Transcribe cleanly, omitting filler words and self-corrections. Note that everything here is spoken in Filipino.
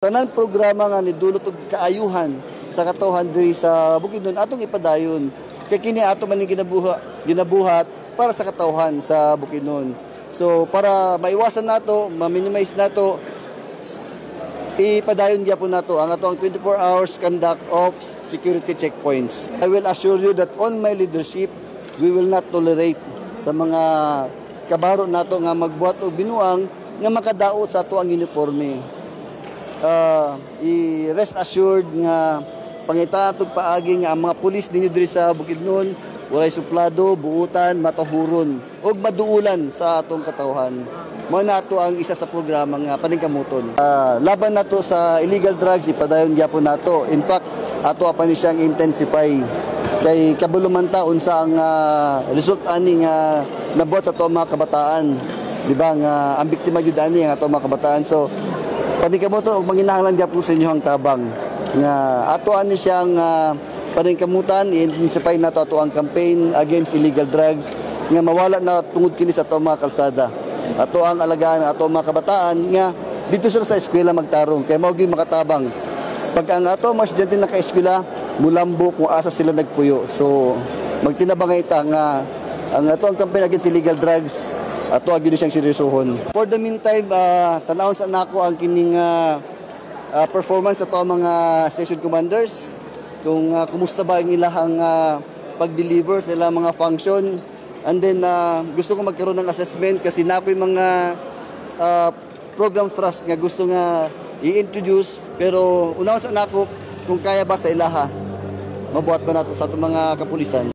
Tanan programa nga ni dulot og kaayuhan sa katawhan diri sa Bukidnon atong ipadayon. Kay kini ato man ginabuhat para sa katawhan sa Bukidnon. So para maiwasan nato, ma-minimize nato, ipadayon gyapon nato ang atong 24 hours conduct of security checkpoints. I will assure you that on my leadership, we will not tolerate sa mga kabaro nato nga magbuhat og binuang nga makadaot sa ato ang uniforme. I-rest assured nga pangitatog paagi nga ang mga pulis dinhi diri sa Bukidnon walay suplado, buutan, matahuron ug maduulan sa atong katawhan. Mao na ato ang isa sa programa nga paningkamuton. Laban nato sa illegal drugs ipadayon gyapon nato. In fact, ato pa ni siyang intensify kay kabulumanta unsa ang result ani nga nabuhat sa ato mga kabataan. Di ba nga ang biktima gyud ani ang ato mga kabataan. So paningkamuton og manginahanglan gyapon sa inyo ang tabang nga ato ani siyang paningkamutan, i-intensify nato ato ang campaign against illegal drugs nga mawala na tungod kini sa ato mga kalsada. Ato ang alagaan ato mga kabataan nga dito sila sa eskwela magtarong kay mao gyud makatabang. Pag ang ato mga estudyante naka-eskwela mulambo kung asa sila nagpuyo. So magtinabangay ta nga ang ato ang campaign against illegal drugs ato gyud siyang seryosohon. For the meantime, tan-awon sa nako ang kining performance ato mga station commanders kung kumusta ba ang ilahang pag-deliver sa ilang mga function. And then gusto ko magkaroon ng assessment kasi na ako'y mga program thrust nga gusto nga i-introduce, pero unawon sa nako kung kaya ba sa ilaha mabuhat ba nato sa atong mga kapulisan.